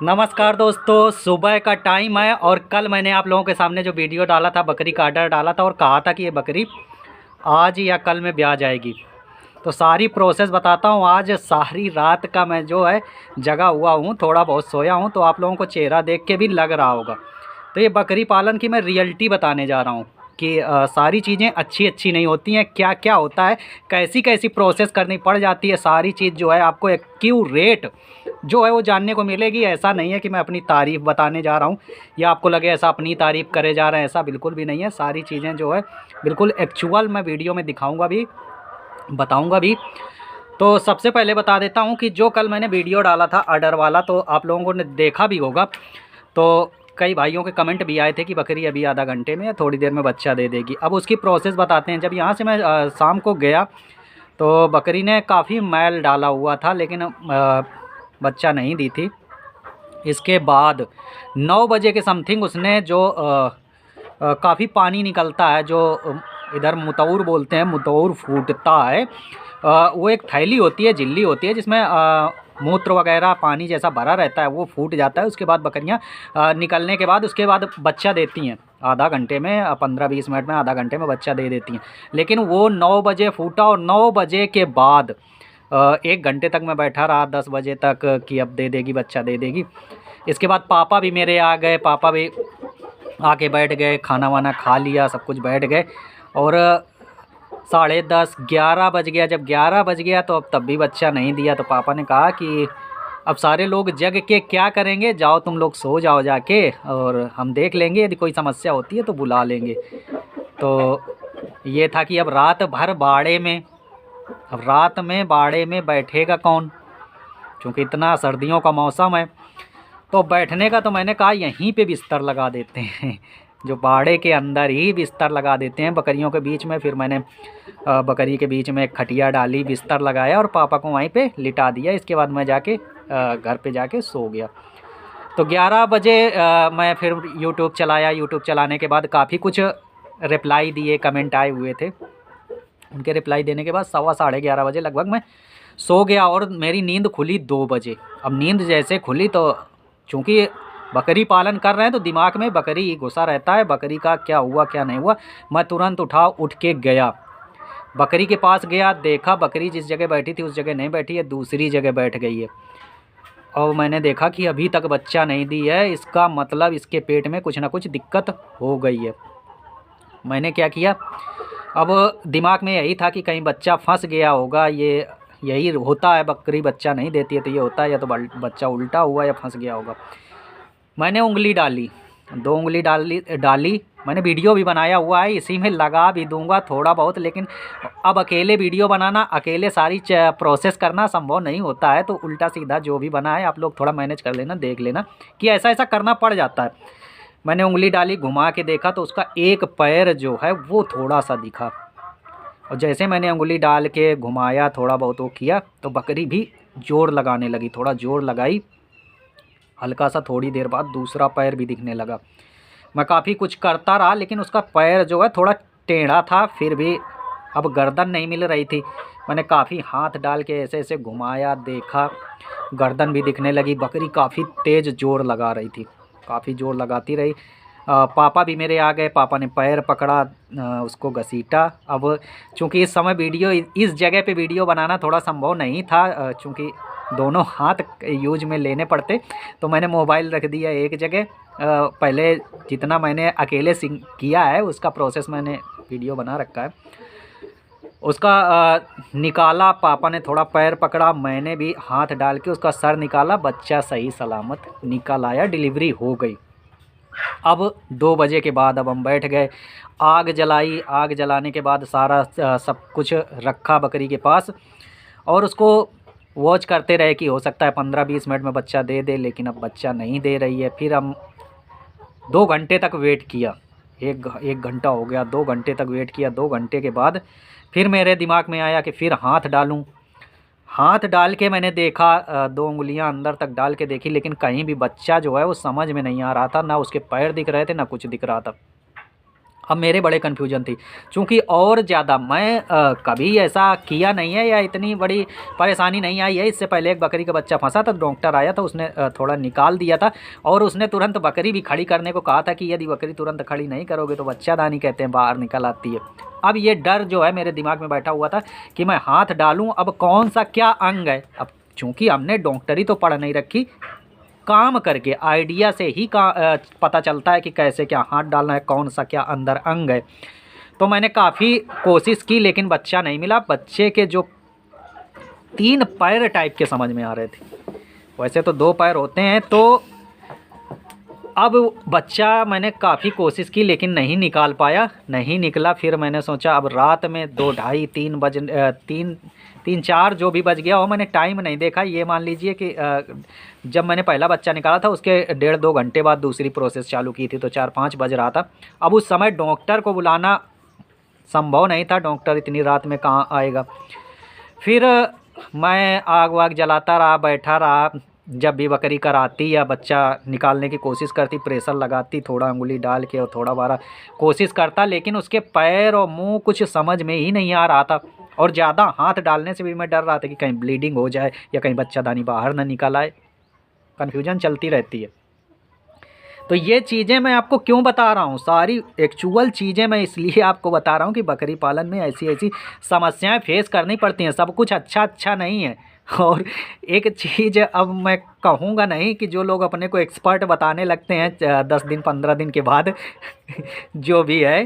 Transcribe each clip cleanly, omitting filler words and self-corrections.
नमस्कार दोस्तों, सुबह का टाइम है और कल मैंने आप लोगों के सामने जो वीडियो डाला था, बकरी का आर्डर डाला था और कहा था कि ये बकरी आज या कल में ब्याह जाएगी। तो सारी प्रोसेस बताता हूँ। आज सारी रात का मैं जो है जगा हुआ हूँ, थोड़ा बहुत सोया हूँ, तो आप लोगों को चेहरा देख के भी लग रहा होगा। तो ये बकरी पालन की मैं रियलिटी बताने जा रहा हूँ कि सारी चीज़ें अच्छी अच्छी नहीं होती हैं, क्या क्या होता है, कैसी कैसी प्रोसेस करनी पड़ जाती है। सारी चीज़ जो है आपको एक्यूरेट जो है वो जानने को मिलेगी। ऐसा नहीं है कि मैं अपनी तारीफ़ बताने जा रहा हूँ या आपको लगे ऐसा अपनी तारीफ़ करे जा रहे हैं, ऐसा बिल्कुल भी नहीं है। सारी चीज़ें जो है बिल्कुल एक्चुअल मैं वीडियो में दिखाऊँगा भी, बताऊँगा भी। तो सबसे पहले बता देता हूँ कि जो कल मैंने वीडियो डाला था ऑर्डर वाला, तो आप लोगों ने देखा भी होगा। तो कई भाइयों के कमेंट भी आए थे कि बकरी अभी आधा घंटे में या थोड़ी देर में बच्चा दे देगी। अब उसकी प्रोसेस बताते हैं। जब यहाँ से मैं शाम को गया तो बकरी ने काफ़ी मैल डाला हुआ था, लेकिन बच्चा नहीं दी थी। इसके बाद 9 बजे के समथिंग उसने जो काफ़ी पानी निकलता है, जो इधर मुतौर बोलते हैं, मुतौर फूटता है। वो एक थैली होती है, झिल्ली होती है, जिसमें मूत्र वगैरह पानी जैसा भरा रहता है, वो फूट जाता है। उसके बाद बकरियां निकलने के बाद उसके बाद बच्चा देती हैं। आधा घंटे में, 15-20 मिनट में, आधा घंटे में बच्चा दे देती हैं। लेकिन वो 9 बजे फूटा और 9 बजे के बाद 1 घंटे तक मैं बैठा रहा, 10 बजे तक, कि अब दे देगी, बच्चा दे देगी। इसके बाद पापा भी मेरे आ गए, पापा भी आके बैठ गए, खाना वाना खा लिया, सब कुछ बैठ गए। और 10:30 11 बज गया। जब 11 बज गया तो अब तब भी बच्चा नहीं दिया। तो पापा ने कहा कि अब सारे लोग जग के क्या करेंगे, जाओ तुम लोग सो जाओ जाके, और हम देख लेंगे, यदि कोई समस्या होती है तो बुला लेंगे। तो ये था कि अब रात भर बाड़े में, अब रात में बाड़े में बैठेगा कौन, क्योंकि इतना सर्दियों का मौसम है। तो बैठने का तो मैंने कहा यहीं पे बिस्तर लगा देते हैं, जो बाड़े के अंदर ही बिस्तर लगा देते हैं बकरियों के बीच में। फिर मैंने बकरी के बीच में एक खटिया डाली, बिस्तर लगाया और पापा को वहीं पे लिटा दिया। इसके बाद मैं जाके घर पे जाके सो गया। तो 11 बजे मैं फिर यूट्यूब चलाया। यूट्यूब चलाने के बाद काफ़ी कुछ रिप्लाई दिए, कमेंट आए हुए थे। उनके रिप्लाई देने के बाद 11:15 बजे लगभग मैं सो गया और मेरी नींद खुली 2 बजे। अब नींद जैसे खुली तो चूँकि बकरी पालन कर रहे हैं तो दिमाग में बकरी ही घुसा रहता है, बकरी का क्या हुआ क्या नहीं हुआ। मैं तुरंत उठ के गया, बकरी के पास गया, देखा बकरी जिस जगह बैठी थी उस जगह नहीं बैठी है, दूसरी जगह बैठ गई है। और मैंने देखा कि अभी तक बच्चा नहीं दी है, इसका मतलब इसके पेट में कुछ ना कुछ दिक्कत हो गई है। मैंने क्या किया, अब दिमाग में यही था कि कहीं बच्चा फंस गया होगा। ये यही होता है, बकरी बच्चा नहीं देती है तो ये होता है, या तो बच्चा उल्टा हुआ या फंस गया होगा। मैंने उंगली डाली, 2 उंगली डाली। मैंने वीडियो भी बनाया हुआ है, इसी में लगा भी दूंगा थोड़ा बहुत। लेकिन अब अकेले वीडियो बनाना, अकेले सारी प्रोसेस करना संभव नहीं होता है। तो उल्टा सीधा जो भी बना है आप लोग थोड़ा मैनेज कर लेना, देख लेना कि ऐसा ऐसा करना पड़ जाता है। मैंने उंगली डाली, घुमा के देखा तो उसका एक पैर जो है वो थोड़ा सा दिखा। और जैसे मैंने उंगली डाल के घुमाया, थोड़ा बहुत वो किया, तो बकरी भी ज़ोर लगाने लगी। थोड़ा ज़ोर लगाई, हल्का सा, थोड़ी देर बाद दूसरा पैर भी दिखने लगा। मैं काफ़ी कुछ करता रहा, लेकिन उसका पैर जो है थोड़ा टेढ़ा था। फिर भी अब गर्दन नहीं मिल रही थी। मैंने काफ़ी हाथ डाल के ऐसे ऐसे घुमाया, देखा, गर्दन भी दिखने लगी। बकरी काफ़ी तेज़ ज़ोर लगा रही थी, काफ़ी ज़ोर लगाती रही। पापा भी मेरे आ गए, पापा ने पैर पकड़ा, उसको घसीटा। अब चूँकि इस समय वीडियो, इस जगह पे वीडियो बनाना थोड़ा संभव नहीं था, चूँकि दोनों हाथ यूज में लेने पड़ते, तो मैंने मोबाइल रख दिया एक जगह। पहले जितना मैंने अकेले किया है उसका प्रोसेस मैंने वीडियो बना रखा है। उसका निकाला, पापा ने थोड़ा पैर पकड़ा, मैंने भी हाथ डाल के उसका सर निकाला। बच्चा सही सलामत निकल आया, डिलीवरी हो गई। अब 2 बजे के बाद अब हम बैठ गए, आग जलाई। आग जलाने के बाद सारा सब कुछ रखा बकरी के पास और उसको वॉच करते रहे कि हो सकता है 15-20 मिनट में बच्चा दे दे, लेकिन अब बच्चा नहीं दे रही है। फिर हम 2 घंटे तक वेट किया, एक घंटा हो गया, 2 घंटे तक वेट किया। 2 घंटे के बाद फिर मेरे दिमाग में आया कि फिर हाथ डालूं। हाथ डाल के मैंने देखा, 2 उंगलियां अंदर तक डाल के देखी, लेकिन कहीं भी बच्चा जो है वो समझ में नहीं आ रहा था, ना उसके पैर दिख रहे थे ना कुछ दिख रहा था। अब मेरे बड़े कन्फ्यूजन थी, चूँकि और ज़्यादा मैं कभी ऐसा किया नहीं है या इतनी बड़ी परेशानी नहीं आई है। इससे पहले एक बकरी का बच्चा फंसा था, डॉक्टर आया था, उसने थोड़ा निकाल दिया था और उसने तुरंत बकरी भी खड़ी करने को कहा था कि यदि बकरी तुरंत खड़ी नहीं करोगे तो बच्चादानी कहते हैं बाहर निकल आती है। अब ये डर जो है मेरे दिमाग में बैठा हुआ था कि मैं हाथ डालूँ, अब कौन सा क्या अंग है। अब चूँकि हमने डॉक्टरी तो पढ़ नहीं रखी, काम करके आइडिया से ही पता चलता है कि कैसे क्या हाथ डालना है, कौन सा क्या अंदर अंग है। तो मैंने काफ़ी कोशिश की लेकिन बच्चा नहीं मिला। बच्चे के जो 3 पैर टाइप के समझ में आ रहे थे, वैसे तो 2 पैर होते हैं। तो अब बच्चा मैंने काफ़ी कोशिश की लेकिन नहीं निकाल पाया, नहीं निकला। फिर मैंने सोचा अब रात में 2 ढाई 3 बज 3 4 जो भी बज गया हो, मैंने टाइम नहीं देखा। ये मान लीजिए कि जब मैंने पहला बच्चा निकाला था उसके 1.5-2 घंटे बाद दूसरी प्रोसेस चालू की थी, तो 4-5 बज रहा था। अब उस समय डॉक्टर को बुलाना संभव नहीं था, डॉक्टर इतनी रात में कहाँ आएगा। फिर मैं आग वाग जलाता रहा, बैठा रहा। जब भी बकरी कराती या बच्चा निकालने की कोशिश करती, प्रेशर लगाती थोड़ा अंगुली डाल के और थोड़ा बारा कोशिश करता, लेकिन उसके पैर और मुंह कुछ समझ में ही नहीं आ रहा था। और ज़्यादा हाथ डालने से भी मैं डर रहा था कि कहीं ब्लीडिंग हो जाए या कहीं बच्चादानी बाहर ना निकल आए। कन्फ्यूजन चलती रहती है। तो ये चीज़ें मैं आपको क्यों बता रहा हूँ, सारी एक्चुअल चीज़ें मैं इसलिए आपको बता रहा हूँ कि बकरी पालन में ऐसी ऐसी समस्याएं फेस करनी पड़ती हैं। सब कुछ अच्छा नहीं है। और एक चीज़ अब मैं कहूँगा नहीं कि जो लोग अपने को एक्सपर्ट बताने लगते हैं 10 दिन 15 दिन के बाद जो भी है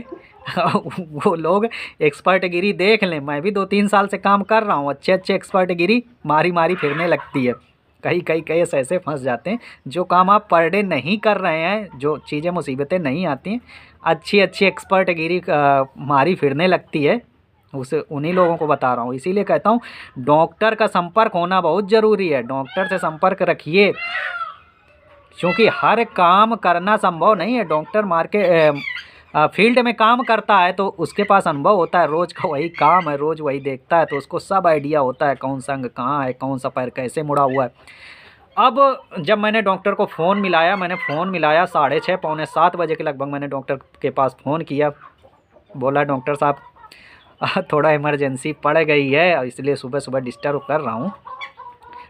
वो लोग एक्सपर्ट गिरी देख लें। मैं भी 2-3 साल से काम कर रहा हूँ, अच्छे एक्सपर्ट गिरी मारी मारी फिरने लगती है। कई केस ऐसे फंस जाते हैं, जो काम आप पर डे नहीं कर रहे हैं, जो चीज़ें मुसीबतें नहीं आती हैं, अच्छी एक्सपर्ट गिरी मारी फिरने लगती है। उसे उन्हीं लोगों को बता रहा हूँ। इसीलिए कहता हूँ डॉक्टर का संपर्क होना बहुत ज़रूरी है। डॉक्टर से संपर्क रखिए, क्योंकि हर काम करना संभव नहीं है। डॉक्टर फील्ड में काम करता है तो उसके पास अनुभव होता है, रोज़ का वही काम है, रोज़ वही देखता है, तो उसको सब आइडिया होता है कौन सा अंग कहाँ है, कौन सा पैर कैसे मुड़ा हुआ है। अब जब मैंने डॉक्टर को फ़ोन मिलाया, 6:30 पौने 7 बजे के लगभग मैंने डॉक्टर के पास फ़ोन किया। बोला डॉक्टर साहब थोड़ा इमरजेंसी पड़ गई है, इसलिए सुबह डिस्टर्ब कर रहा हूँ।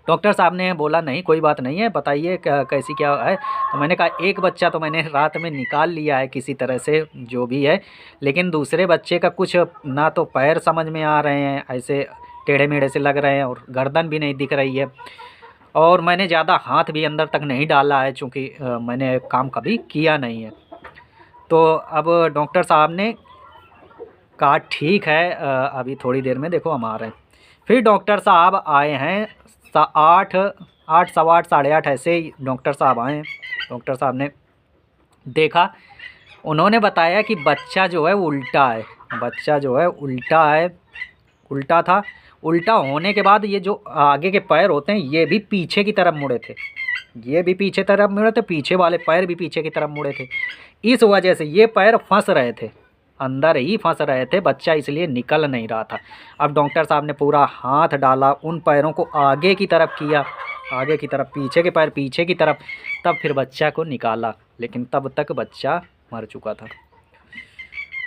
डॉक्टर साहब ने बोला नहीं कोई बात नहीं है, बताइए कैसी क्या है। तो मैंने कहा एक बच्चा तो मैंने रात में निकाल लिया है किसी तरह से, जो भी है, लेकिन दूसरे बच्चे का कुछ ना तो पैर समझ में आ रहे हैं, ऐसे टेढ़े मेढ़े से लग रहे हैं, और गर्दन भी नहीं दिख रही है, और मैंने ज़्यादा हाथ भी अंदर तक नहीं डाला है, चूँकि मैंने काम कभी किया नहीं है। तो अब डॉक्टर साहब ने कहा ठीक है, अभी थोड़ी देर में देखो हम आ रहे हैं। फिर डॉक्टर साहब आए हैं 8 सवा 8 साढ़े 8 ऐसे ही डॉक्टर साहब आए हैं। डॉक्टर साहब ने देखा, उन्होंने बताया कि बच्चा जो है उल्टा है, बच्चा जो है उल्टा है, उल्टा था। उल्टा होने के बाद ये जो आगे के पैर होते हैं ये भी पीछे की तरफ मुड़े थे, ये भी पीछे तरफ मुड़े थे, पीछे वाले पैर भी पीछे की तरफ मुड़े थे। इस वजह से ये पैर फंस रहे थे, अंदर ही फंस रहे थे, बच्चा इसलिए निकल नहीं रहा था। अब डॉक्टर साहब ने पूरा हाथ डाला, उन पैरों को आगे की तरफ किया, आगे की तरफ, पीछे के पैर पीछे की तरफ, तब फिर बच्चा को निकाला, लेकिन तब तक बच्चा मर चुका था।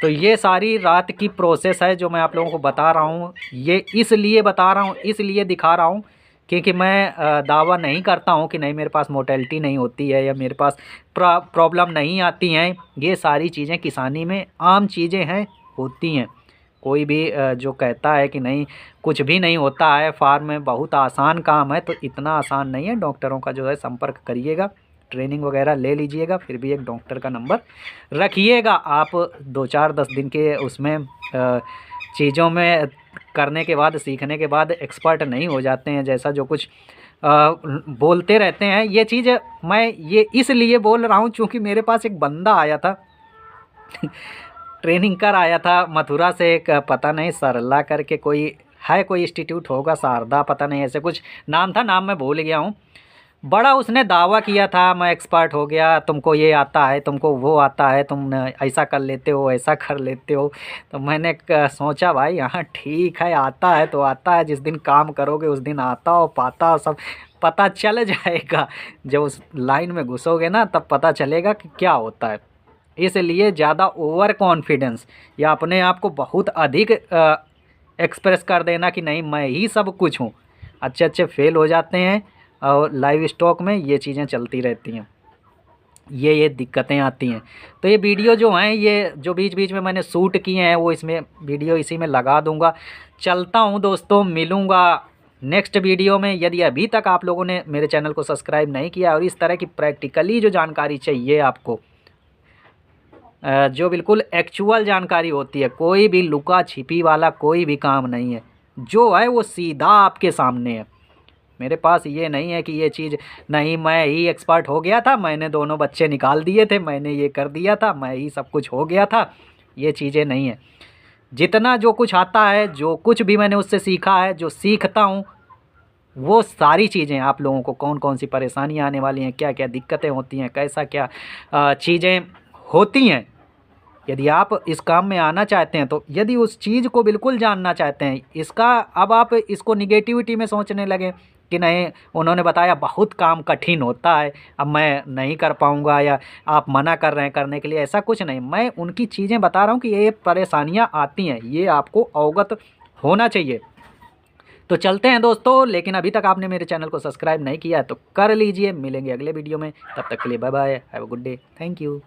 तो ये सारी रात की प्रोसेस है जो मैं आप लोगों को बता रहा हूँ। ये इसलिए बता रहा हूँ, इसलिए दिखा रहा हूँ क्योंकि मैं दावा नहीं करता हूँ कि नहीं मेरे पास मोर्टेलिटी नहीं होती है या मेरे पास प्रॉब्लम नहीं आती हैं। ये सारी चीज़ें किसानी में आम चीज़ें हैं, होती हैं। कोई भी जो कहता है कि नहीं कुछ भी नहीं होता है, फार्म में बहुत आसान काम है, तो इतना आसान नहीं है। डॉक्टरों का जो है संपर्क करिएगा, ट्रेनिंग वगैरह ले लीजिएगा, फिर भी एक डॉक्टर का नंबर रखिएगा। आप 2-4-10 दिन के उसमें चीज़ों में करने के बाद, सीखने के बाद एक्सपर्ट नहीं हो जाते हैं। जैसा जो कुछ बोलते रहते हैं, ये चीज़ मैं ये इसलिए बोल रहा हूँ क्योंकि मेरे पास एक बंदा आया था ट्रेनिंग कर आया था मथुरा से, एक पता नहीं सरला करके कोई है, कोई इंस्टीट्यूट होगा, शारदा पता नहीं ऐसे कुछ नाम था, नाम मैं भूल गया हूँ। बड़ा उसने दावा किया था मैं एक्सपर्ट हो गया, तुमको ये आता है, तुमको वो आता है, तुम ऐसा कर लेते हो, ऐसा कर लेते हो। तो मैंने सोचा भाई हाँ ठीक है, आता है तो आता है, जिस दिन काम करोगे उस दिन आता हो पाता हो सब पता चल जाएगा। जब उस लाइन में घुसोगे ना तब पता चलेगा कि क्या होता है। इसलिए ज़्यादा ओवर कॉन्फिडेंस या अपने आप को बहुत अधिक एक्सप्रेस कर देना कि नहीं मैं ही सब कुछ हूँ, अच्छे अच्छे फेल हो जाते हैं और लाइव स्टॉक में ये चीज़ें चलती रहती हैं, ये दिक्कतें आती हैं। तो ये वीडियो जो हैं ये जो बीच बीच में मैंने शूट किए हैं वो इसमें वीडियो इसी में लगा दूंगा। चलता हूँ दोस्तों, मिलूँगा नेक्स्ट वीडियो में। यदि अभी तक आप लोगों ने मेरे चैनल को सब्सक्राइब नहीं किया और इस तरह की प्रैक्टिकली जो जानकारी चाहिए आपको, जो बिल्कुल एक्चुअल जानकारी होती है, कोई भी लुका छिपी वाला कोई भी काम नहीं है, जो है वो सीधा आपके सामने है। मेरे पास ये नहीं है कि ये चीज़ नहीं मैं ही एक्सपर्ट हो गया था, मैंने दोनों बच्चे निकाल दिए थे, मैंने ये कर दिया था, मैं ही सब कुछ हो गया था, ये चीज़ें नहीं है। जितना जो कुछ आता है, जो कुछ भी मैंने उससे सीखा है, जो सीखता हूँ, वो सारी चीज़ें आप लोगों को कौन कौन सी परेशानियाँ आने वाली हैं, क्या क्या दिक्कतें होती हैं, कैसा क्या चीज़ें होती हैं, यदि आप इस काम में आना चाहते हैं तो यदि उस चीज़ को बिल्कुल जानना चाहते हैं, इसका अब आप इसको निगेटिविटी में सोचने लगे कि नहीं उन्होंने बताया बहुत काम कठिन होता है, अब मैं नहीं कर पाऊँगा, या आप मना कर रहे हैं करने के लिए, ऐसा कुछ नहीं। मैं उनकी चीज़ें बता रहा हूँ कि ये परेशानियाँ आती हैं, ये आपको अवगत होना चाहिए। तो चलते हैं दोस्तों, लेकिन अभी तक आपने मेरे चैनल को सब्सक्राइब नहीं किया है तो कर लीजिए। मिलेंगे अगले वीडियो में, तब तक के लिए bye bye, have a good day, thank you.